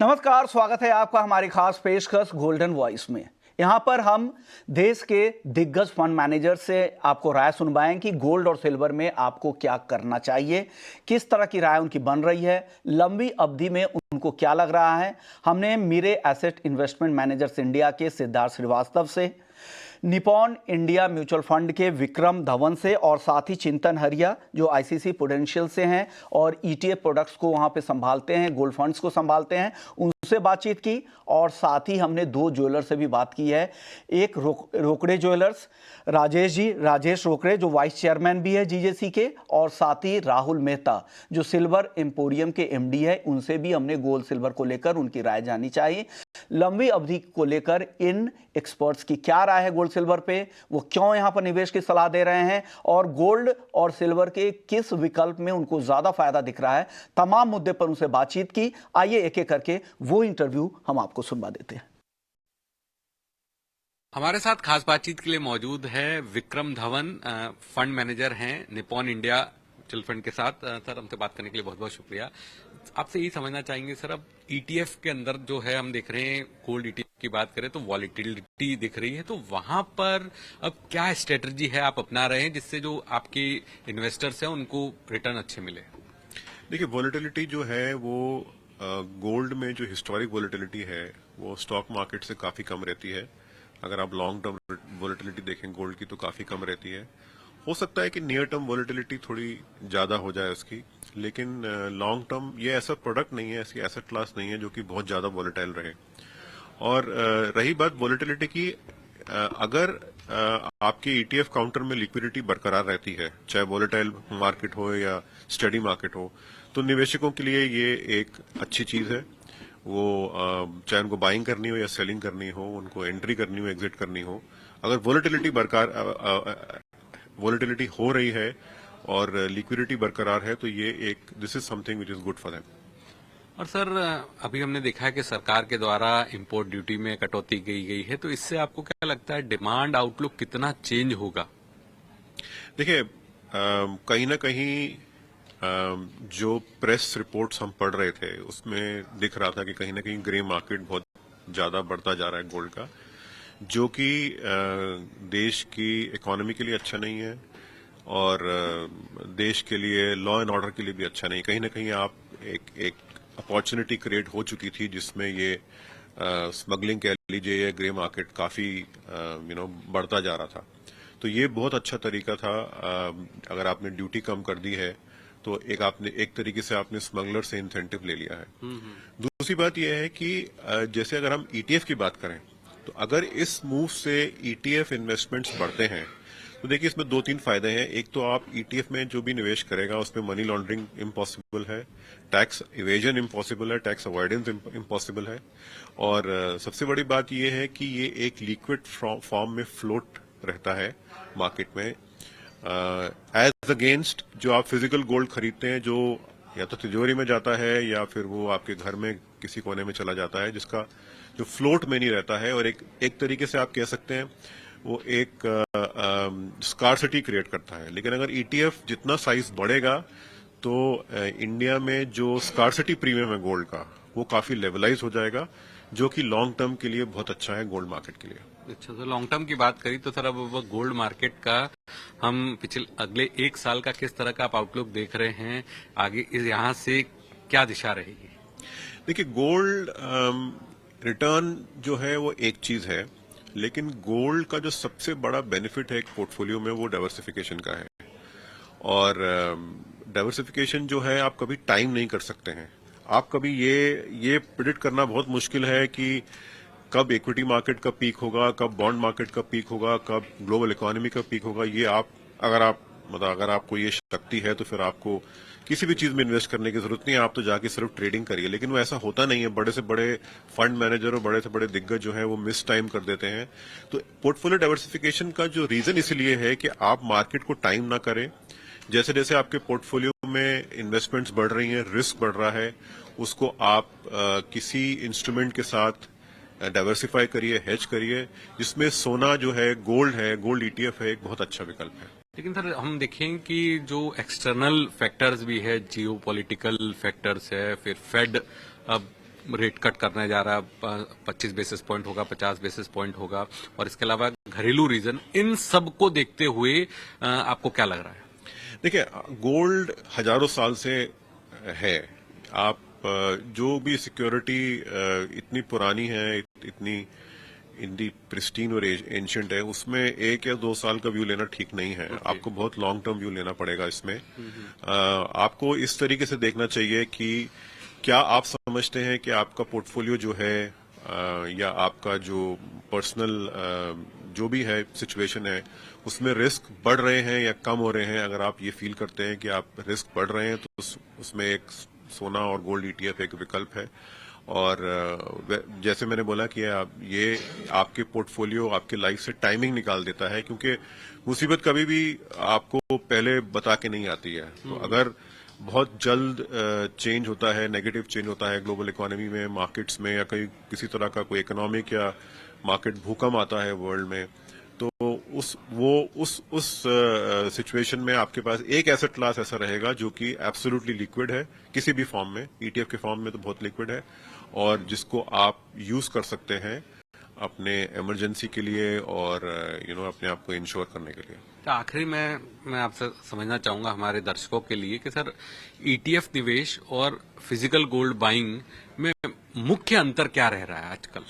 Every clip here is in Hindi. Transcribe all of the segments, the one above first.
नमस्कार, स्वागत है आपका हमारी खास पेशकश गोल्डन वॉइस में। यहाँ पर हम देश के दिग्गज फंड मैनेजर से आपको राय सुनवाएं कि गोल्ड और सिल्वर में आपको क्या करना चाहिए, किस तरह की राय उनकी बन रही है, लंबी अवधि में उनको क्या लग रहा है। हमने मीरे एसेट इन्वेस्टमेंट मैनेजर्स इंडिया के सिद्धार्थ श्रीवास्तव से, निपॉन इंडिया म्यूचुअल फंड के विक्रम धवन से और साथ ही चिंतन हरिया जो आईसीसी प्रूडेंशियल से हैं और ईटीएफ प्रोडक्ट्स को वहां पे संभालते हैं, गोल्ड फंड्स को संभालते हैं, उनसे बातचीत की। और साथ ही हमने दो ज्वेलर्स से भी बात की है। एक रोकड़े ज्वेलर्स राजेश रोकड़े जो वाइस चेयरमैन भी है जीजेसी के, और साथ ही राहुल मेहता जो सिल्वर एम्पोरियम के एमडी है। उनसे भी हमने गोल्ड सिल्वर को लेकर उनकी राय जाननी चाहिए। लंबी अवधि को लेकर इन एक्सपर्ट्स की क्या राय है गोल्ड सिल्वर पे, वो क्यों यहां पर निवेश की सलाह दे रहे हैं और गोल्ड और सिल्वर के किस विकल्प में उनको ज्यादा फायदा दिख रहा है, तमाम मुद्दे पर उनसे बातचीत की। आइए एक एक करके वो इंटरव्यू हम आपको सुनवा देते हैं। हमारे साथ खास बातचीत के लिए मौजूद है विक्रम धवन, फंड मैनेजर हैं निपॉन इंडिया म्यूचुअल फंड के साथ। सर, हमसे बात करने के लिए बहुत बहुत शुक्रिया। आपसे यही समझना चाहेंगे सर, अब ईटीएफ के अंदर जो है हम देख रहे हैं, गोल्ड ईटीएफ की बात करें तो वॉलेटिलिटी दिख रही है, तो वहां पर अब क्या स्ट्रेटजी है आप अपना रहे हैं जिससे जो आपके इन्वेस्टर्स हैं उनको रिटर्न अच्छे मिले? देखिए, वॉलेटिलिटी जो है वो गोल्ड में जो हिस्टोरिक वॉलेटिलिटी है वो स्टॉक मार्केट से काफी कम रहती है। अगर आप लॉन्ग टर्म वॉलेटिलिटी देखें गोल्ड की तो काफी कम रहती है। हो सकता है कि नियर टर्म वॉलेटिलिटी थोड़ी ज्यादा हो जाए उसकी, लेकिन लॉन्ग टर्म ये ऐसा प्रोडक्ट नहीं है, ऐसी एसेट क्लास नहीं है जो कि बहुत ज्यादा वॉलेटाइल रहे। और रही बात वॉलेटिलिटी की, अगर आपके ईटीएफ काउंटर में लिक्विडिटी बरकरार रहती है, चाहे वॉलेटाइल मार्केट हो या स्टडी मार्केट हो, तो निवेशकों के लिए ये एक अच्छी चीज है। वो चाहे उनको बाइंग करनी हो या सेलिंग करनी हो, उनको एंट्री करनी हो, एग्जिट करनी हो, अगर वॉलेटिलिटी हो रही है और लिक्विडिटी बरकरार है तो ये this is something which is good for them. और सर, अभी हमने देखा है कि सरकार के द्वारा इंपोर्ट ड्यूटी में कटौती की गई है, तो इससे आपको क्या लगता है डिमांड आउटलुक कितना चेंज होगा? देखिए, कहीं ना कहीं जो प्रेस रिपोर्ट्स हम पढ़ रहे थे उसमें दिख रहा था कि कहीं ना कहीं ग्रे मार्केट बहुत ज्यादा बढ़ता जा रहा है गोल्ड का, जो कि देश की इकोनॉमी के लिए अच्छा नहीं है और देश के लिए लॉ एंड ऑर्डर के लिए भी अच्छा नहीं। कहीं ना कहीं आप एक अपॉर्चुनिटी क्रिएट हो चुकी थी जिसमें ये स्मगलिंग कह लीजिए, ये ग्रे मार्केट काफी बढ़ता जा रहा था। तो ये बहुत अच्छा तरीका था। अगर आपने ड्यूटी कम कर दी है तो एक तरीके से आपने स्मगलर से इंसेंटिव ले लिया है। दूसरी बात यह है कि जैसे अगर हम ईटीएफ की बात करें तो अगर इस मूव से ईटीएफ इन्वेस्टमेंट्स बढ़ते हैं तो देखिए इसमें दो तीन फायदे हैं। एक तो आप ईटीएफ में जो भी निवेश करेगा उसमें मनी लॉन्ड्रिंग इम्पॉसिबल है, टैक्स इवेजन इम्पॉसिबल है, टैक्स अवॉइडेंस इम्पॉसिबल है, और सबसे बड़ी बात यह है कि ये एक लिक्विड फॉर्म में फ्लोट रहता है मार्केट में, एज अगेंस्ट जो आप फिजिकल गोल्ड खरीदते हैं जो या तो तिजोरी में जाता है या फिर वो आपके घर में किसी कोने में चला जाता है, जिसका जो फ्लोट में नहीं रहता है। और एक तरीके से आप कह सकते हैं वो एक स्कार्सिटी क्रिएट करता है। लेकिन अगर ईटीएफ जितना साइज बढ़ेगा तो इंडिया में जो स्कार्सिटी प्रीमियम है गोल्ड का वो काफी लेवलाइज हो जाएगा, जो कि लॉन्ग टर्म के लिए बहुत अच्छा है गोल्ड मार्केट के लिए। अच्छा, तो लॉन्ग टर्म की बात करी तो सर, अब वो गोल्ड मार्केट का हम अगले एक साल का किस तरह का आप आउटलुक देख रहे हैं? आगे यहाँ से क्या दिशा रहेगी? देखिए, गोल्ड रिटर्न जो है वो एक चीज है, लेकिन गोल्ड का जो सबसे बड़ा बेनिफिट है एक पोर्टफोलियो में वो डाइवर्सिफिकेशन का है। और डाइवर्सिफिकेशन जो है आप कभी टाइम नहीं कर सकते हैं। आप कभी ये प्रिडिक्ट करना बहुत मुश्किल है कि कब इक्विटी मार्केट का पीक होगा, कब बॉन्ड मार्केट का पीक होगा, कब ग्लोबल इकोनॉमी का पीक होगा। ये अगर आपको ये शक्ति है तो फिर आपको किसी भी चीज में इन्वेस्ट करने की जरूरत नहीं है, आप तो जाके सिर्फ ट्रेडिंग करिए। लेकिन वो ऐसा होता नहीं है। बड़े से बड़े फंड मैनेजर और बड़े से बड़े दिग्गज जो है वो मिस टाइम कर देते हैं। तो पोर्टफोलियो डाइवर्सिफिकेशन का जो रीजन इसलिए है कि आप मार्केट को टाइम ना करें। जैसे जैसे आपके पोर्टफोलियो में इन्वेस्टमेंट्स बढ़ रही हैं, रिस्क बढ़ रहा है, उसको आप किसी इंस्ट्रूमेंट के साथ डाइवर्सिफाई करिए, हेज करिए, जिसमें सोना जो है, गोल्ड ईटीएफ है, एक बहुत अच्छा विकल्प है। लेकिन सर, हम देखें कि जो एक्सटर्नल फैक्टर्स भी है, जियो पॉलिटिकल फैक्टर्स है, फिर फेड अब रेट कट करने जा रहा है, 25 बेसिस पॉइंट होगा, 50 बेसिस पॉइंट होगा, और इसके अलावा घरेलू रीजन, इन सब को देखते हुए आपको क्या लग रहा है? देखिए, गोल्ड हजारों साल से है। आप जो भी सिक्योरिटी इतनी पुरानी है, इतनी इतनी प्रिस्टीन और एंशियंट है, उसमें 1 या 2 साल का व्यू लेना ठीक नहीं है। आपको बहुत लॉन्ग टर्म व्यू लेना पड़ेगा इसमें। आपको इस तरीके से देखना चाहिए कि क्या आप समझते हैं कि आपका पोर्टफोलियो जो है या आपका जो पर्सनल जो भी है सिचुएशन है, उसमें रिस्क बढ़ रहे हैं या कम हो रहे हैं। अगर आप ये फील करते हैं कि आप रिस्क बढ़ रहे हैं, तो उसमें एक सोना और गोल्ड ईटीएफ एक विकल्प है। और जैसे मैंने बोला कि ये आपके पोर्टफोलियो, आपके लाइफ से टाइमिंग निकाल देता है, क्योंकि मुसीबत कभी भी आपको पहले बता के नहीं आती है। तो अगर बहुत जल्द चेंज होता है, नेगेटिव चेंज होता है ग्लोबल इकोनॉमी में, मार्केट्स में, या कहीं किसी तरह का कोई इकोनॉमिक या मार्केट भूकंप आता है वर्ल्ड में, तो उस सिचुएशन में आपके पास एक एसेट क्लास ऐसा रहेगा जो कि एब्सोल्युटली लिक्विड है किसी भी फॉर्म में। ईटीएफ के फॉर्म में तो बहुत लिक्विड है, और जिसको आप यूज कर सकते हैं अपने इमरजेंसी के लिए और अपने आप को इंश्योर करने के लिए। तो आखिरी में मैं आपसे समझना चाहूंगा हमारे दर्शकों के लिए कि सर, ईटीएफ निवेश और फिजिकल गोल्ड बाइंग में मुख्य अंतर क्या रह रहा है आजकल?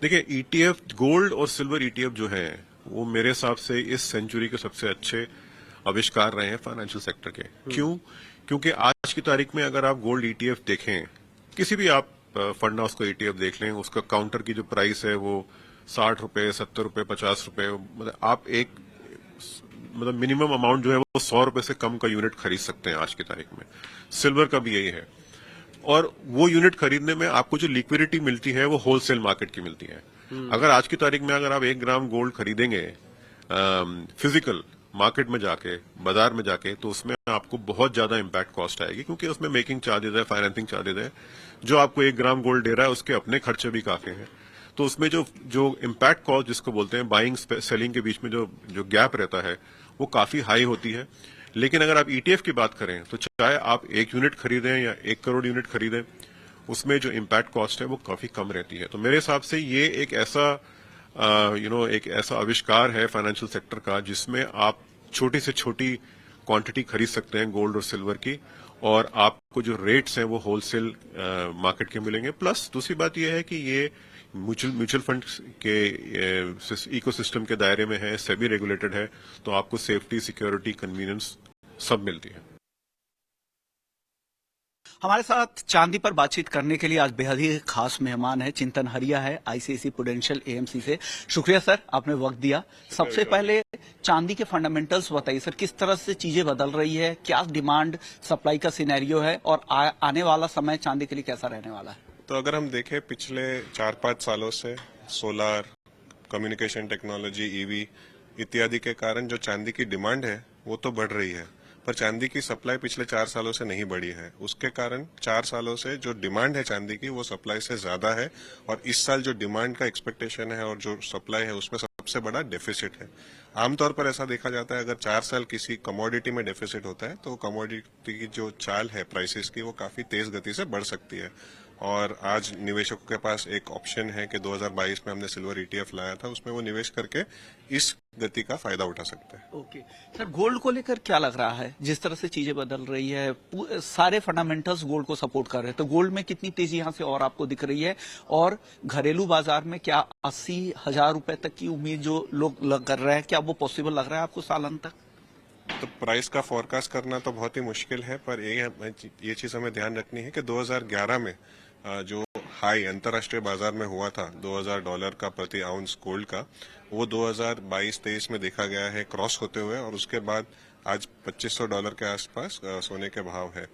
देखिए, ईटीएफ, गोल्ड और सिल्वर ईटीएफ जो है, वो मेरे हिसाब से इस सेंचुरी के सबसे अच्छे आविष्कार रहे हैं फाइनेंशियल सेक्टर के। क्यों? क्योंकि आज की तारीख में अगर आप गोल्ड ईटीएफ देखें, किसी भी आप फंड हाउस को ईटीएफ देख लें, उसका काउंटर की जो प्राइस है वो 60 रुपए, 70 रुपए, 50 रुपए, मतलब मिनिमम अमाउंट जो है वो 100 रुपए से कम का यूनिट खरीद सकते हैं आज की तारीख में। सिल्वर का भी यही है। और वो यूनिट खरीदने में आपको जो लिक्विडिटी मिलती है वो होलसेल मार्केट की मिलती है। अगर आज की तारीख में अगर आप 1 ग्राम गोल्ड खरीदेंगे फिजिकल मार्केट में जाके, बाजार में जाके, तो उसमें आपको बहुत ज्यादा इम्पैक्ट कॉस्ट आएगी, क्योंकि उसमें मेकिंग चार्जेस है, फाइनेंसिंग चार्जेस है। जो आपको 1 ग्राम गोल्ड दे रहा है उसके अपने खर्चे भी काफी हैं। तो उसमें जो इम्पैक्ट कॉस्ट जिसको बोलते हैं, बाइंग सेलिंग के बीच में जो गैप रहता है, वो काफी हाई होती है। लेकिन अगर आप ईटीएफ की बात करें, तो चाहे आप 1 यूनिट खरीदें या 1 करोड़ यूनिट खरीदें, उसमें जो इम्पैक्ट कॉस्ट है वो काफी कम रहती है। तो मेरे हिसाब से ये एक ऐसा एक ऐसा आविष्कार है फाइनेंशियल सेक्टर का, जिसमें आप छोटी से छोटी क्वांटिटी खरीद सकते हैं गोल्ड और सिल्वर की, और आपको जो रेट्स हैं वो होलसेल मार्केट के मिलेंगे। प्लस दूसरी बात यह है कि ये म्यूचुअल फंड के इकोसिस्टम के दायरे में है, सेबी रेगुलेटेड है, तो आपको सेफ्टी, सिक्योरिटी, कन्वीनियंस सब मिलती है। हमारे साथ चांदी पर बातचीत करने के लिए आज बेहद ही खास मेहमान है, चिंतन हरिया है, आईसीआईसी प्रूडेंशियल एएमसी से। शुक्रिया सर, आपने वक्त दिया। सबसे पहले चांदी के फंडामेंटल्स बताइए सर, किस तरह से चीजें बदल रही है, क्या डिमांड सप्लाई का सिनेरियो है, और आने वाला समय चांदी के लिए कैसा रहने वाला है? तो अगर हम देखें पिछले 4-5 सालों से सोलार, कम्युनिकेशन टेक्नोलॉजी, ईवी इत्यादि के कारण जो चांदी की डिमांड है वो तो बढ़ रही है, पर चांदी की सप्लाई पिछले 4 सालों से नहीं बढ़ी है। उसके कारण 4 सालों से जो डिमांड है चांदी की वो सप्लाई से ज्यादा है, और इस साल जो डिमांड का एक्सपेक्टेशन है और जो सप्लाई है उसमें सबसे बड़ा डेफिसिट है। आमतौर पर ऐसा देखा जाता है, अगर 4 साल किसी कमोडिटी में डेफिसिट होता है तो कमोडिटी की जो चाल है प्राइसेस की, वो काफी तेज गति से बढ़ सकती है। और आज निवेशकों के पास एक ऑप्शन है कि 2022 में हमने सिल्वर ईटीएफ लाया था, उसमें वो निवेश करके इस गति का फायदा उठा सकते हैं। ओके सर, गोल्ड को लेकर क्या लग रहा है? जिस तरह से चीजें बदल रही है, सारे फंडामेंटल्स गोल्ड को सपोर्ट कर रहे हैं, तो गोल्ड में कितनी तेजी यहां से और आपको दिख रही है? और घरेलू बाजार में क्या 80,000 रुपए तक की उम्मीद जो लोग कर रहे हैं, क्या वो पॉसिबल लग रहा है आपको सालांत तक? तो प्राइस का फोरकास्ट करना तो बहुत ही मुश्किल है, पर ये चीज हमें ध्यान रखनी है कि 2011 में जो हाई अंतर्राष्ट्रीय बाजार में हुआ था $2000 का प्रति आउंस गोल्ड का, वो 2022-23 में देखा गया है क्रॉस होते हुए, और उसके बाद आज $2500 के आसपास सोने के भाव है।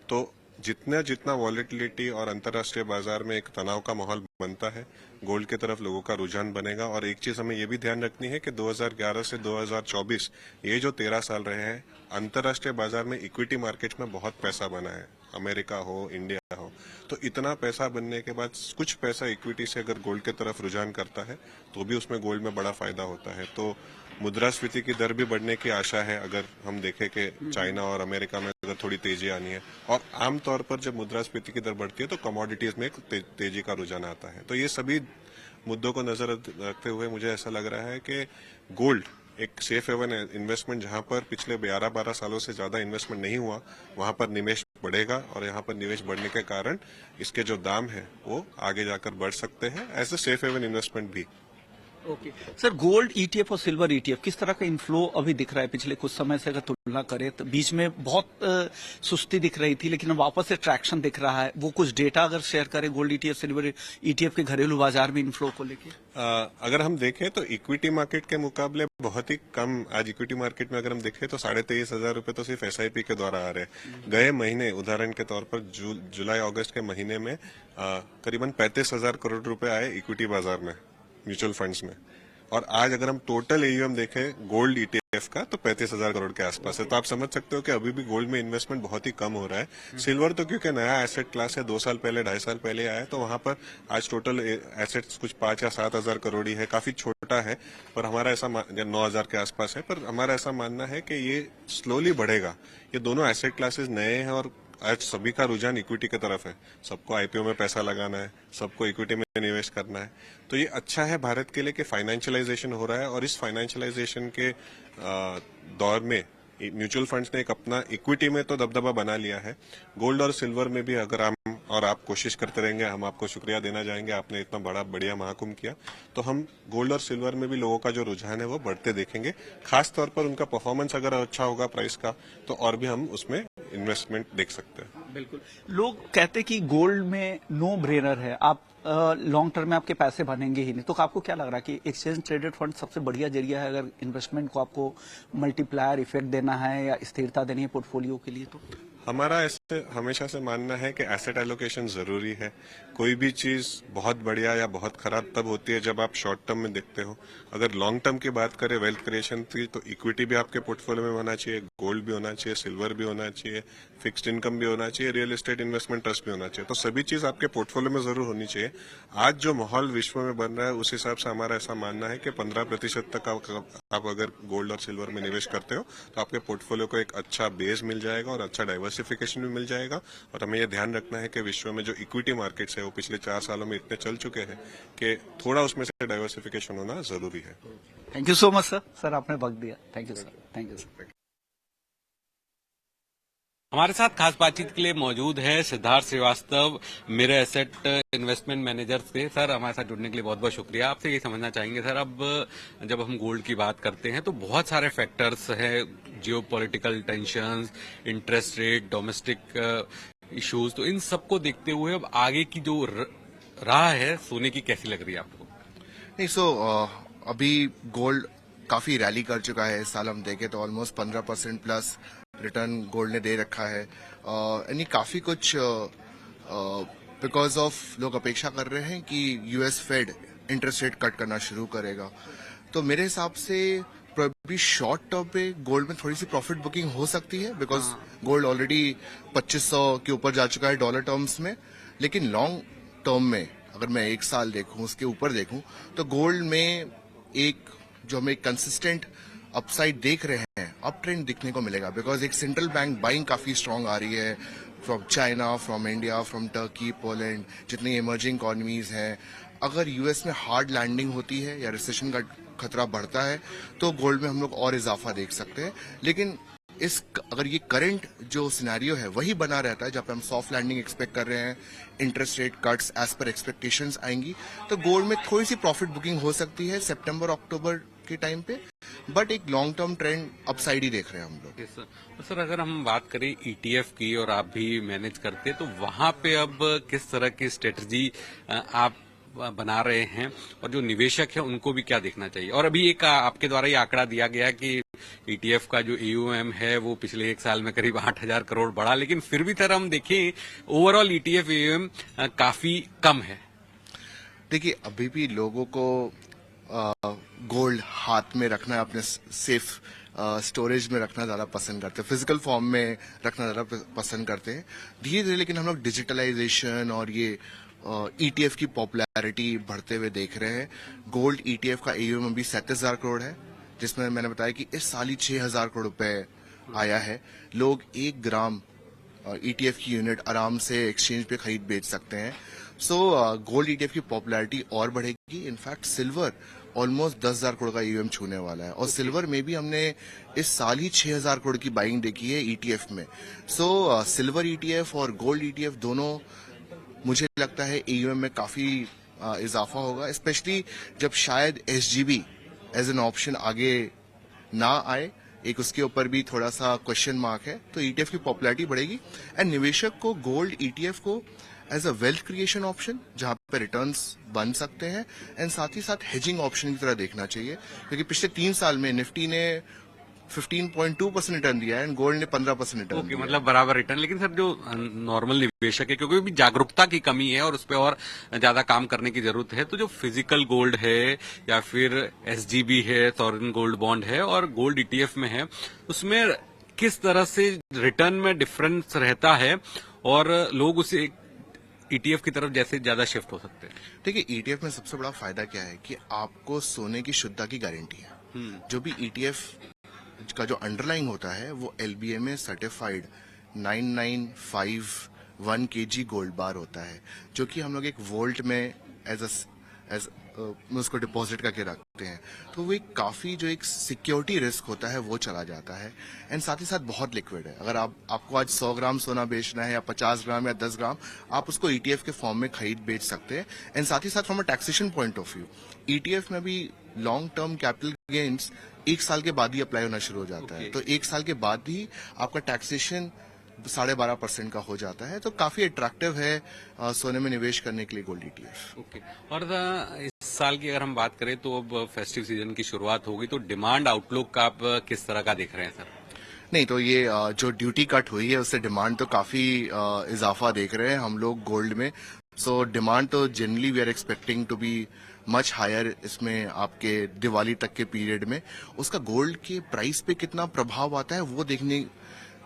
तो जितना जितना वॉलेटिलिटी और अंतर्राष्ट्रीय बाजार में एक तनाव का माहौल बनता है, गोल्ड की तरफ लोगों का रुझान बनेगा। और एक चीज हमें ये भी ध्यान रखनी है कि 2011 से 2024 ये जो 13 साल रहे हैं, अंतर्राष्ट्रीय बाजार में इक्विटी मार्केट में बहुत पैसा बना है, अमेरिका हो, इंडिया हो। तो इतना पैसा बनने के बाद कुछ पैसा इक्विटी से अगर गोल्ड की तरफ रुझान करता है तो भी उसमें गोल्ड में बड़ा फायदा होता है। तो मुद्रास्फीति की दर भी बढ़ने की आशा है। अगर हम देखें कि चाइना और अमेरिका में अगर थोड़ी तेजी आनी है। और आमतौर पर जब मुद्रास्फीति की दर बढ़ती है तो कमोडिटीज में एक तेजी का रुझान आता है। तो ये सभी मुद्दों को नजर रखते हुए मुझे ऐसा लग रहा है कि गोल्ड एक सेफ हेवन इन्वेस्टमेंट, जहां पर पिछले 11-12 सालों से ज्यादा इन्वेस्टमेंट नहीं हुआ, वहां पर निवेश बढ़ेगा और यहाँ पर निवेश बढ़ने के कारण इसके जो दाम है वो आगे जाकर बढ़ सकते हैं as a safe haven investment भी। ओके सर, गोल्ड ईटीएफ और सिल्वर ईटीएफ किस तरह का इन्फ्लो अभी दिख रहा है? पिछले कुछ समय से अगर तुलना करें तो बीच में बहुत सुस्ती दिख रही थी, लेकिन अब वापस से ट्रैक्शन दिख रहा है। वो कुछ डेटा अगर शेयर करें गोल्ड ईटीएफ सिल्वर ईटीएफ के घरेलू बाजार में इन्फ्लो को लेके। अगर हम देखें तो इक्विटी मार्केट के मुकाबले बहुत ही कम आज इक्विटी मार्केट में अगर हम देखें तो 23,500 रुपए तो सिर्फ एसआईपी के द्वारा आ रहे हैं। गए महीने उदाहरण के तौर पर जुलाई अगस्त के महीने में करीबन 35,000 करोड़ रुपए आए इक्विटी बाजार में, म्यूचुअल फंड्स में। और आज अगर हम टोटल एयूएम देखें गोल्ड ईटीएफ का तो 35,000 करोड़ के आसपास है। तो आप समझ सकते हो कि अभी भी गोल्ड में इन्वेस्टमेंट बहुत ही कम हो रहा है। सिल्वर तो क्योंकि नया एसेट क्लास है, 2 साल पहले 2.5 साल पहले आया, तो वहां पर आज टोटल एसेट्स कुछ 5 या 7,000 करोड़ ही है, काफी छोटा है। पर हमारा ऐसा 9,000 के आसपास है, पर हमारा ऐसा मानना है कि ये स्लोली बढ़ेगा। ये दोनों एसेट क्लासेस नए हैं और आज सभी का रुझान इक्विटी की तरफ है। सबको आईपीओ में पैसा लगाना है, सबको इक्विटी में निवेश करना है। तो ये अच्छा है भारत के लिए कि फाइनेंशियलाइजेशन हो रहा है और इस फाइनेंशियलाइजेशन के दौर में म्यूचुअल फंड्स ने एक अपना इक्विटी में तो दबदबा बना लिया है। गोल्ड और सिल्वर में भी अगर हम और आप कोशिश करते रहेंगे, हम आपको शुक्रिया देना चाहेंगे, आपने इतना बढ़िया महाकुंभ किया, तो हम गोल्ड और सिल्वर में भी लोगों का जो रुझान है वो बढ़ते देखेंगे। खास तौर पर उनका परफॉर्मेंस अगर अच्छा होगा प्राइस का तो और भी हम उसमें इन्वेस्टमेंट देख सकते हैं। बिल्कुल, लोग कहते कि गोल्ड में नो ब्रेनर है, आप लॉन्ग टर्म में आपके पैसे बनेंगे ही नहीं। तो आपको क्या लग रहा है कि एक्सचेंज ट्रेडेड फंड सबसे बढ़िया जरिया है अगर इन्वेस्टमेंट को आपको मल्टीप्लायर इफेक्ट देना है या स्थिरता देनी है पोर्टफोलियो के लिए? तो हमारा ऐसे हमेशा से मानना है कि एसेट एलोकेशन जरूरी है। कोई भी चीज बहुत बढ़िया या बहुत खराब तब होती है जब आप शॉर्ट टर्म में देखते हो। अगर लॉन्ग टर्म की बात करें वेल्थ क्रिएशन की, तो इक्विटी भी आपके पोर्टफोलियो में होना चाहिए, गोल्ड भी होना चाहिए, सिल्वर भी होना चाहिए, फिक्स्ड इनकम भी होना चाहिए, रियल एस्टेट इन्वेस्टमेंट ट्रस्ट भी होना चाहिए। तो सभी चीज आपके पोर्टफोलियो में जरूर होनी चाहिए। आज जो माहौल विश्व में बन रहा है उस हिसाब से हमारा ऐसा मानना है कि 15% तक आप अगर गोल्ड और सिल्वर में निवेश करते हो तो आपके पोर्टफोलियो को एक अच्छा बेस मिल जाएगा और अच्छा डाइवर्सिफिकेशन भी मिल जाएगा। और हमें यह ध्यान रखना है कि विश्व में जो इक्विटी मार्केट्स है वो पिछले 4 सालों में इतने चल चुके हैं कि थोड़ा उसमें से डाइवर्सिफिकेशन होना जरूरी है। Thank you so much sir. Sir आपने वक्त दिया, thank you sir. Thank you sir. हमारे साथ खास बातचीत के लिए मौजूद है सिद्धार्थ श्रीवास्तव, मेरे एसेट इन्वेस्टमेंट मैनेजर से। सर हमारे साथ जुड़ने के लिए बहुत बहुत शुक्रिया। आपसे ये समझना चाहेंगे सर, अब जब हम गोल्ड की बात करते हैं तो बहुत सारे फैक्टर्स हैं, geopolitical tensions, interest rate, domestic issues, तो इन सबको देखते हुए अब आगे की जो राह है सोने की कैसी लग रही है आपको? नहीं, अभी गोल्ड काफी रैली कर चुका है। इस साल हम देखें तो ऑलमोस्ट 15% प्लस रिटर्न गोल्ड ने दे रखा है। यानी काफी कुछ बिकॉज ऑफ लोग अपेक्षा कर रहे हैं कि US Fed interest rate cut करना शुरू करेगा। तो मेरे हिसाब से प्रॉब्ली शॉर्ट टर्म पे गोल्ड में थोड़ी सी प्रॉफिट बुकिंग हो सकती है, बिकॉज गोल्ड ऑलरेडी 2500 के ऊपर जा चुका है डॉलर टर्म्स में। लेकिन लॉन्ग टर्म में अगर मैं 1 साल देखूं, उसके ऊपर देखूं, तो गोल्ड में एक जो हम एक कंसिस्टेंट अपसाइड देख रहे हैं, अप ट्रेंड दिखने को मिलेगा। बिकॉज एक सेंट्रल बैंक बाइंग काफी स्ट्रांग आ रही है from China, from India, from Turkey, Poland, जितनी इमर्जिंग इकोनॉमीज हैं। अगर यूएस में हार्ड लैंडिंग होती है या रिसेशन का खतरा बढ़ता है तो गोल्ड में हम लोग और इजाफा देख सकते हैं। लेकिन अगर ये करंट जो सिनेरियो है वही बना रहता है, जब हम सॉफ्ट लैंडिंग एक्सपेक्ट कर रहे हैं, इंटरेस्ट रेट कट्स एज पर एक्सपेक्टेशंस आएंगी, तो गोल्ड में थोड़ी सी प्रॉफिट बुकिंग हो सकती है सितंबर अक्टूबर के टाइम पे। बट एक लॉन्ग टर्म ट्रेंड अपसाइड ही देख रहे हैं हम लोग। सर अगर हम बात करें ईटीएफ की, और आप भी मैनेज करते हैं, तो वहां पे अब किस तरह की स्ट्रेटजी आप बना रहे हैं और जो निवेशक है उनको भी क्या देखना चाहिए? और अभी एक आपके द्वारा ये आंकड़ा दिया गया कि ईटीएफ का जो एयूएम है वो पिछले 1 साल में करीब 8,000 करोड़ बढ़ा, लेकिन फिर भी सर हम देखें ओवरऑल ईटीएफ एयूएम काफी कम है। देखिए, अभी भी लोगों को गोल्ड हाथ में रखना, अपने सेफ स्टोरेज में रखना ज्यादा पसंद करते हैं, फिजिकल फॉर्म में रखना ज्यादा पसंद करते हैं धीरे धीरे। लेकिन हम लोग डिजिटलाइजेशन और ये ईटीएफ की पॉपुलैरिटी बढ़ते हुए देख रहे हैं। गोल्ड ईटीएफ का एयूएम अभी 37,000 करोड़ है, जिसमें मैंने बताया कि इस साल ही 6,000 करोड़ रुपए आया है, लोग 1 ग्राम ETF की यूनिट आराम से एक्सचेंज पे खरीद बेच सकते हैं। सो गोल्ड ETF की पॉपुलैरिटी और बढ़ेगी। इनफैक्ट सिल्वर ऑलमोस्ट 10,000 करोड़ का EUM छूने वाला है, और सिल्वर में भी हमने इस साल ही 6,000 करोड़ की बाइंग देखी है ETF में। सो सिल्वर ETF और गोल्ड ETF दोनों मुझे लगता है EUM में काफी इजाफा होगा, स्पेशली जब शायद SGB एज एन ऑप्शन आगे ना आए, एक उसके ऊपर भी थोड़ा सा क्वेश्चन मार्क है। तो ETF की पॉपुलैरिटी बढ़ेगी एंड निवेशक को गोल्ड ETF को as a wealth creation option, जहां पे रिटर्न्स बन सकते हैं, एंड साथ ही साथ हेजिंग ऑप्शन की तरह देखना चाहिए, क्योंकि पिछले 3 साल में निफ्टी ने 15.2% रिटर्न दिया है एंड गोल्ड ने 15% रिटर्न दिया है। मतलब बराबर रिटर्न। लेकिन सर जो नॉर्मल निवेशक है, क्योंकि अभी जागरूकता की कमी है और उस पर और ज्यादा काम करने की जरूरत है, तो जो फिजिकल गोल्ड है या फिर SGB है, सॉवरेन गोल्ड बॉन्ड है और गोल्ड ETF में है, उसमें किस तरह से रिटर्न में डिफरेंस रहता है और लोग उसे ETF की तरफ जैसे ज्यादा शिफ्ट हो सकते हैं? देखिए, ETF में सबसे बड़ा फायदा क्या है कि आपको सोने की शुद्धता की गारंटी है। जो भी ETF का जो अंडरलाइन होता है वो LBMA सर्टिफाइड 9951 kg गोल्ड बार होता है, जो कि हम लोग एक वोल्ट में एज उसको डिपॉजिट करके रखते हैं। तो वो एक काफी जो एक सिक्योरिटी रिस्क होता है वो चला जाता है, एंड साथ ही साथ बहुत लिक्विड है। अगर आपको आज 100 ग्राम सोना बेचना है या 50 ग्राम या 10 ग्राम, आप उसको ETF के फॉर्म में खरीद बेच सकते हैं। एंड साथ ही साथ from a taxation point of view, ETF में भी लॉन्ग टर्म कैपिटल गेन्स 1 साल के बाद ही अप्लाई होना शुरू हो जाता है। तो 1 साल के बाद ही आपका टैक्सेशन 12.5% का हो जाता है। तो काफी अट्रैक्टिव है सोने में निवेश करने के लिए गोल्ड ETF। ओके। और इस साल की अगर हम बात करें तो अब फेस्टिव सीजन की शुरुआत होगी, तो डिमांड आउटलुक आप किस तरह का देख रहे हैं सर? नहीं, तो ये जो ड्यूटी कट हुई है उससे डिमांड तो काफी इजाफा देख रहे हैं हम लोग गोल्ड में। सो डिमांड तो generally we are expecting to be much higher इसमें आपके दिवाली तक के पीरियड में। उसका गोल्ड के प्राइस पे कितना प्रभाव आता है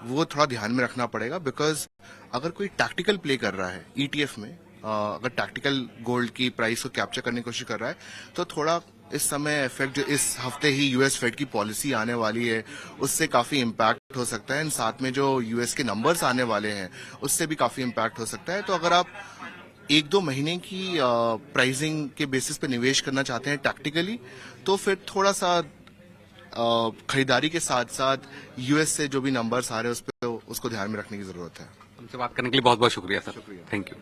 वो थोड़ा ध्यान में रखना पड़ेगा, बिकॉज अगर कोई टैक्टिकल प्ले कर रहा है ETF में, अगर टैक्टिकल गोल्ड की प्राइस को कैप्चर करने की कोशिश कर रहा है, तो थोड़ा इस समय इफेक्ट जो इस हफ्ते ही US फेड की पॉलिसी आने वाली है उससे काफी इम्पैक्ट हो सकता है, एंड साथ में जो US के नंबर्स आने वाले हैं उससे भी काफी इम्पैक्ट हो सकता है। तो अगर आप 1-2 महीने की प्राइसिंग के बेसिस पे निवेश करना चाहते हैं टैक्टिकली, तो फिर थोड़ा सा खरीदारी के साथ साथ US से जो भी नंबर्स आ रहे हैं उस पे उसको ध्यान में रखने की जरूरत है। हमसे बात करने के लिए बहुत बहुत शुक्रिया सर। Thank you.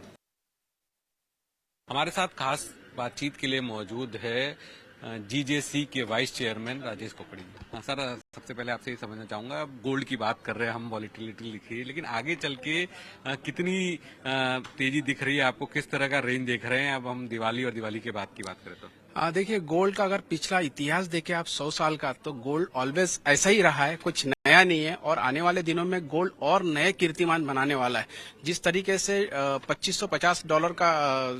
हमारे साथ खास बातचीत के लिए मौजूद है GJC के वाइस चेयरमैन राजेश कोकड़ी। हाँ सर, सबसे पहले आपसे ये समझना चाहूंगा, गोल्ड की बात कर रहे हैं हम, वॉलिटिलिटी लिखी है, लेकिन आगे चल के कितनी तेजी दिख रही है आपको? किस तरह का रेंज देख रहे हैं? अब हम दिवाली और दिवाली के बाद की बात करें तो देखिए, गोल्ड का अगर पिछला इतिहास देखें आप 100 साल का, तो गोल्ड ऑलवेज ऐसा ही रहा है, कुछ नया नहीं है। और आने वाले दिनों में गोल्ड और नए कीर्तिमान बनाने वाला है। जिस तरीके से $2550 का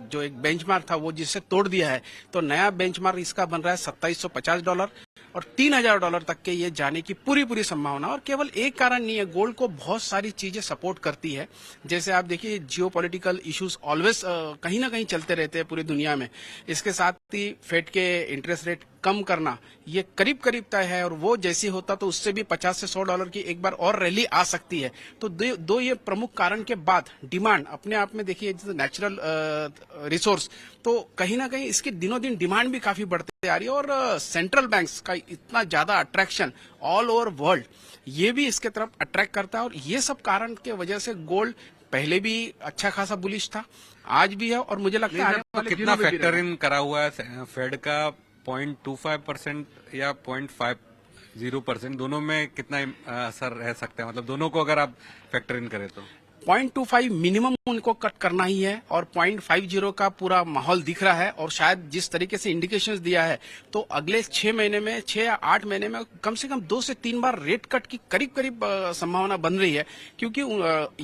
जो एक बेंचमार्क था वो जिससे तोड़ दिया है, तो नया बेंचमार्क इसका बन रहा है $2750 और $3000 तक के ये जाने की पूरी संभावना। और केवल एक कारण नहीं है, गोल्ड को बहुत सारी चीजें सपोर्ट करती है। जैसे आप देखिए, जियोपॉलिटिकल इश्यूज ऑलवेज कहीं ना कहीं चलते रहते हैं पूरी दुनिया में। इसके साथ ही फेड के इंटरेस्ट रेट कम करना ये करीब तय है, और वो जैसे होता तो उससे भी $50 से $100 की एक बार और रैली आ सकती है। तो दो ये प्रमुख कारण के बाद डिमांड अपने आप में देखिए, नेचुरल रिसोर्स, तो कहीं ना कहीं इसकी दिनों दिन डिमांड भी काफी बढ़ती आ रही है। और सेंट्रल बैंक्स का इतना ज्यादा अट्रैक्शन ऑल ओवर वर्ल्ड, ये भी इसके तरफ अट्रैक्ट करता है। और ये सब कारण के वजह से गोल्ड पहले भी अच्छा खासा बुलिश था, आज भी है, और मुझे लगता है कितना फैक्टर इन करा हुआ है फेड का? 0.25% या 0.50%, दोनों में कितना असर रह सकता है? मतलब दोनों को अगर आप फैक्टर इन करें तो 0.25 मिनिमम उनको कट करना ही है, और 0.50 का पूरा माहौल दिख रहा है। और शायद जिस तरीके से इंडिकेशंस दिया है, तो अगले 6 या 8 महीने में कम से कम 2 से 3 बार रेट कट की करीब संभावना बन रही है। क्योंकि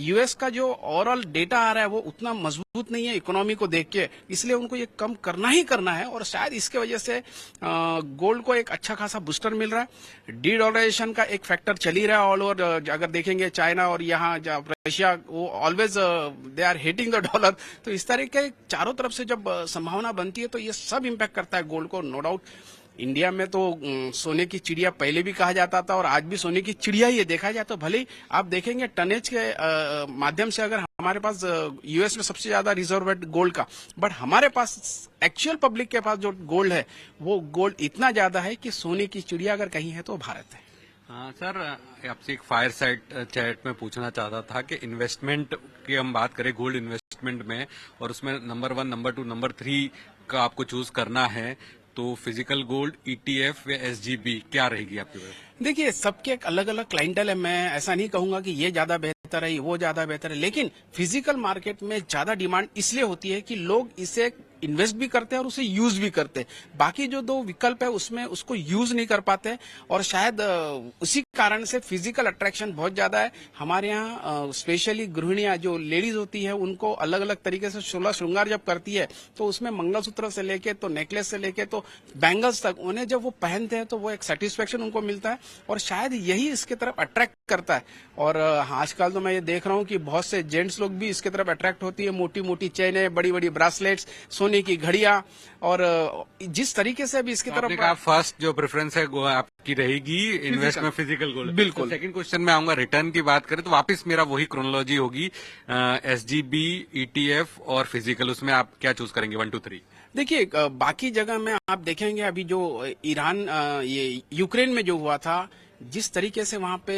US का जो ओवरऑल डेटा आ रहा है वो उतना मजबूत नहीं है इकोनॉमी को देख के, इसलिए उनको ये कम करना ही करना है। और शायद इसके वजह से गोल्ड को एक अच्छा खासा बूस्टर मिल रहा है। डीडॉलराइजेशन का एक फैक्टर चल ही रहा है ऑल ओवर। अगर देखेंगे चाइना और यहाँ रशिया, वो always they are hating the dollar. तो इस तरह के चारों तरफ से जब संभावना बनती है, तो ये सब इम्पैक्ट करता है गोल्ड को, नो डाउट। इंडिया में तो सोने की चिड़िया पहले भी कहा जाता था और आज भी सोने की चिड़िया ही है। देखा जाए तो भले ही आप देखेंगे टनेज के माध्यम से अगर हमारे पास यूएस में सबसे ज्यादा रिजर्व है गोल्ड का, बट हमारे पास एक्चुअल पब्लिक के पास जो गोल्ड है वो गोल्ड इतना ज्यादा है कि सोने की चिड़िया अगर कहीं है तो भारत है। हाँ सर, आपसे एक फायर साइड चैट में पूछना चाहता था कि इन्वेस्टमेंट की हम बात करें गोल्ड इन्वेस्टमेंट में, और उसमें नंबर 1, नंबर 2, नंबर 3 का आपको चूज करना है, तो फिजिकल गोल्ड, ईटीएफ या एसजीबी क्या रहेगी आपकी वजह? देखिए सबके एक अलग अलग क्लाइंटल है। मैं ऐसा नहीं कहूंगा कि ये ज्यादा बेहतर है वो ज्यादा बेहतर है, लेकिन फिजिकल मार्केट में ज्यादा डिमांड इसलिए होती है कि लोग इसे इन्वेस्ट भी करते हैं और उसे यूज भी करते हैं। बाकी जो दो विकल्प है उसमें उसको यूज नहीं कर पाते, और शायद उसी कारण से फिजिकल अट्रैक्शन बहुत ज्यादा है। हमारे यहाँ स्पेशली गृहिणियां जो लेडीज होती है उनको अलग अलग तरीके से 16 श्रृंगार जब करती है तो उसमें मंगलसूत्र से लेके तो नेकलेस से लेके तो बैंगल्स तक उन्हें जब वो पहनते हैं तो वो एक सेटिस्फेक्शन उनको मिलता है, और शायद यही इसके तरफ अट्रैक्ट करता है। और आजकल तो मैं ये देख रहा हूँ कि बहुत से जेंट्स लोग भी इसके तरफ अट्रैक्ट होती है। मोटी मोटी चेनें, बड़ी बड़ी ब्रासलेट्स, सोने की घड़ियां, और जिस तरीके से अभी इसकी आपने तरफ कहा फर्स्ट जो प्रेफरेंस है वो आपकी रहेगी इन्वेस्ट में फिजिकल गोल्ड। बिल्कुल। सेकंड क्वेश्चन में आऊंगा, रिटर्न की बात करें तो वापस मेरा वही क्रोनोलॉजी होगी, एसजीबी, ईटीएफ और फिजिकल, उसमें आप क्या चूज करेंगे 1, 2, 3? देखिए बाकी जगह में आप देखेंगे अभी जो ईरान ये यूक्रेन में जो हुआ था, जिस तरीके से वहां पे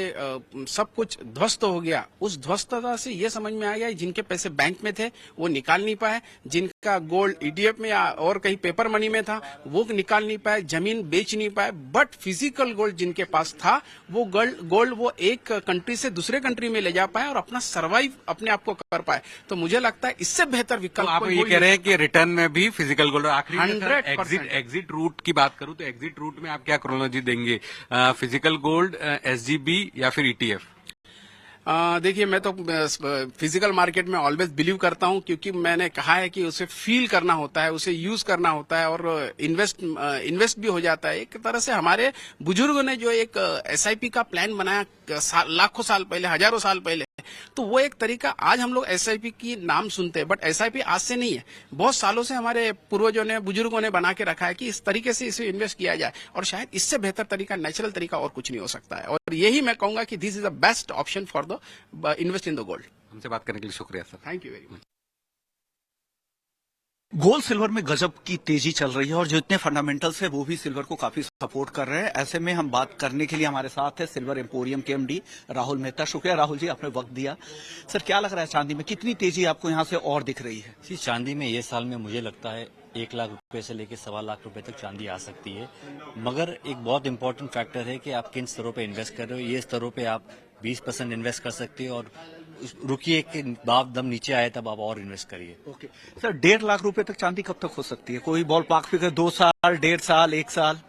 सब कुछ ध्वस्त हो गया, उस ध्वस्तता से ये समझ में आ गया जिनके पैसे बैंक में थे वो निकाल नहीं पाए, जिनका गोल्ड ईटीएफ में या और कहीं पेपर मनी में था वो निकाल नहीं पाए, जमीन बेच नहीं पाए, बट फिजिकल गोल्ड जिनके पास था वो गोल्ड वो एक कंट्री से दूसरे कंट्री में ले जा पाए और अपना सर्वाइव अपने आप को कर पाए। तो मुझे लगता है इससे बेहतर तो विकल्प आप कोई ये हो ही कह रहे हैं कि रिटर्न में भी फिजिकल गोल्ड। आखिरी 100% एग्जिट रूट की बात करूं तो एग्जिट रूट में आप क्या क्रोनोलॉजी देंगे, फिजिकल गोल्ड, एसजीबी या फिर ईटीएफ? देखिए मैं तो फिजिकल मार्केट में ऑलवेज बिलीव करता हूं, क्योंकि मैंने कहा है कि उसे फील करना होता है, उसे यूज करना होता है और इन्वेस्ट भी हो जाता है। एक तरह से हमारे बुजुर्गों ने जो एक एसआईपी का प्लान बनाया लाखों साल पहले, हजारों साल पहले, तो वो एक तरीका आज हम लोग एसआईपी की नाम सुनते हैं, बट एसआईपी आज से नहीं है, बहुत सालों से हमारे पूर्वजों ने, बुजुर्गों ने बना के रखा है कि इस तरीके से इसे इन्वेस्ट किया जाए, और शायद इससे बेहतर तरीका, नेचुरल तरीका और कुछ नहीं हो सकता है। और यही मैं कहूंगा कि this is the best option for the invest in the gold. हमसे बात करने के लिए शुक्रिया sir. Thank you very much. Gold silver में गजब की तेजी चल रही है और जो इतने फंडामेंटल्स है वो भी सिल्वर को काफी सपोर्ट कर रहे हैं। ऐसे में हम बात करने के लिए हमारे साथ है सिल्वर एम्पोरियम के एमडी राहुल मेहता। शुक्रिया राहुल जी, आपने वक्त दिया। सर क्या लग रहा है चांदी में कितनी तेजी आपको यहाँ से और दिख रही है? जी, चांदी में ये साल में मुझे लगता है 1 लाख रुपए से लेकर 1.25 लाख रुपए तक चांदी आ सकती है, मगर एक बहुत इंपॉर्टेंट फैक्टर है कि आप किन स्तरों पे इन्वेस्ट कर रहे हो। ये स्तरों पे आप 20% इन्वेस्ट कर सकते हो और रुकिए कि बाप दम नीचे आए तब आप और इन्वेस्ट करिए। ओके सर, 1.5 लाख रुपए तक चांदी कब तक हो सकती है? कोई बॉल पार्क फिगर 2 साल, 1.5 साल, 1 साल?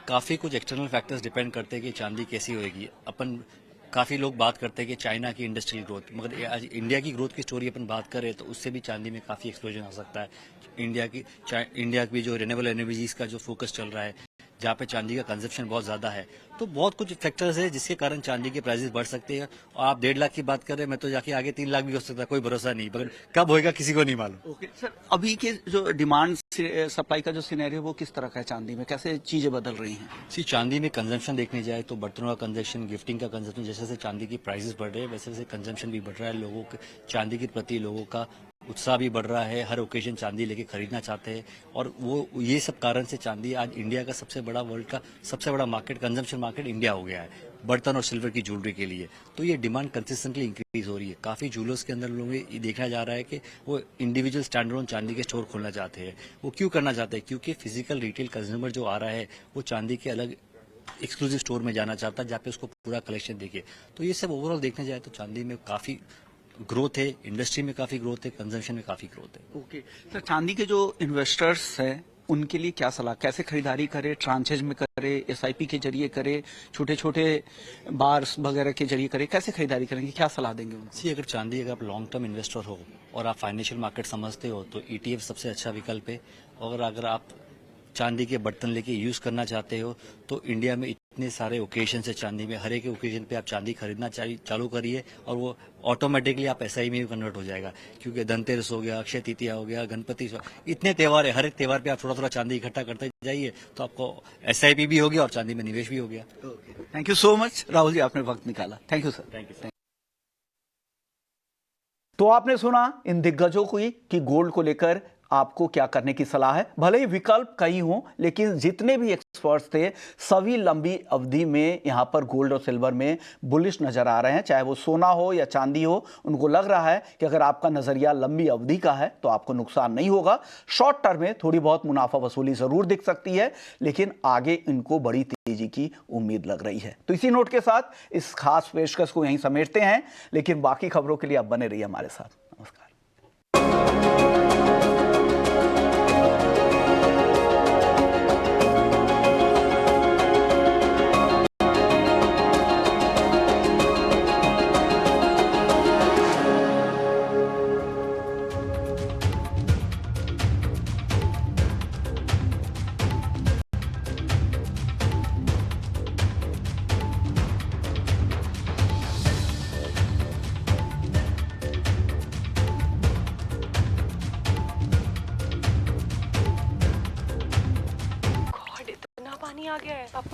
काफी कुछ एक्सटर्नल फैक्टर्स डिपेंड करते हैं कि चांदी कैसी होगी। अपन काफी लोग बात करते हैं कि चाइना की इंडस्ट्रियल ग्रोथ, मगर आज इंडिया की ग्रोथ की स्टोरी अपन बात करें तो उससे भी चांदी में काफी एक्सप्लोजन आ सकता है। इंडिया की जो रिन्यूएबल एनर्जीज का जो फोकस चल रहा है, जहाँ पे चांदी का कंजप्शन बहुत ज्यादा है, तो बहुत कुछ फैक्टर्स है जिसके कारण चांदी के प्राइसेस बढ़ सकते हैं। और आप 1.5 लाख की बात कर रहे हैं, मैं तो जाके आगे 3 लाख भी हो सकता है, कोई भरोसा नहीं, मगर कब होएगा किसी को नहीं मालूम। ओके सर, अभी के जो डिमांड सप्लाई का जो सिनेरियो वो किस तरह का है चांदी में, कैसे चीजें बदल रही हैं? चांदी में कंजम्पशन देखने जाए तो बर्तनों का कंजम्पशन, गिफ्टिंग का कंजम्पशन, जैसे जैसे चांदी की प्राइसेस बढ़ रहे हैं वैसे वैसे कंजम्पशन भी बढ़ रहा है। लोगों के चांदी के प्रति लोगों का उत्साह भी बढ़ रहा है, हर ओकेजन चांदी लेके खरीदना चाहते हैं, और वो ये सब कारण से चांदी आज इंडिया का सबसे बड़ा, वर्ल्ड का सबसे बड़ा मार्केट, कंजम्पशन मार्केट इंडिया हो गया है बर्तन और सिल्वर की ज्वेलरी के लिए। तो ये डिमांड कंसिस्टेंटली इंक्रीज हो रही है। काफी ज्वेलर्स के अंदर लोगों ये देखा जा रहा है कि वो इंडिविजुअल स्टैंडर्ड चांदी के स्टोर खोलना चाहते हैं। वो क्यों करना चाहते हैं? क्योंकि फिजिकल रिटेल कंज्यूमर जो आ रहा है वो चांदी के अलग एक्सक्लूसिव स्टोर में जाना चाहता है जहाँ पे उसको पूरा कलेक्शन देखे। तो ये सब ओवरऑल देखने जाए तो चांदी में काफी ग्रोथ है, इंडस्ट्री में काफी ग्रोथ है, कंजम्पशन में काफी ग्रोथ है। ओके सर, चांदी के जो इन्वेस्टर्स हैं उनके लिए क्या सलाह, कैसे खरीदारी करे? ट्रांचेज में करे, एसआईपी के जरिए करे, छोटे छोटे बार्स वगैरह के जरिए करे, कैसे खरीदारी करेंगे, क्या सलाह देंगे उनको? अगर चांदी अगर आप लॉन्ग टर्म इन्वेस्टर हो और आप फाइनेंशियल मार्केट समझते हो तो ईटीएफ सबसे अच्छा विकल्प है। और अगर आप चांदी के बर्तन लेके यूज करना चाहते हो तो इंडिया में इतने सारे ओकेजन है चांदी में, हर एक ओकेजन पे आप चांदी खरीदना चालू करिए और वो ऑटोमेटिकली आप एसआई में भी कन्वर्ट हो जाएगा। क्योंकि धनतेरस हो गया, अक्षय तृतीया हो गया, गणपति, इतने त्योहार है, हर एक त्योहार पे आप थोड़ा थोड़ा चांदी इकट्ठा करते जाइए तो आपको एसआईपी भी हो गया और चांदी में निवेश भी हो गया। Thank you so much Rahul ji, आपने वक्त निकाला। Thank you sir. Thank you. तो आपने सुना इन दिग्गजों की कि गोल्ड को लेकर आपको क्या करने की सलाह है। भले ही विकल्प कई हों, लेकिन जितने भी एक्सपर्ट्स थे सभी लंबी अवधि में यहां पर गोल्ड और सिल्वर में बुलिश नजर आ रहे हैं। चाहे वो सोना हो या चांदी हो, उनको लग रहा है कि अगर आपका नजरिया लंबी अवधि का है तो आपको नुकसान नहीं होगा। शॉर्ट टर्म में थोड़ी बहुत मुनाफा वसूली जरूर दिख सकती है, लेकिन आगे इनको बड़ी तेजी की उम्मीद लग रही है। तो इसी नोट के साथ इस खास पेशकश को यहीं समेटते हैं, लेकिन बाकी खबरों के लिए आप बने रहिए हमारे साथ। नमस्कार। गॉड, इतना पानी आ गया है। पापा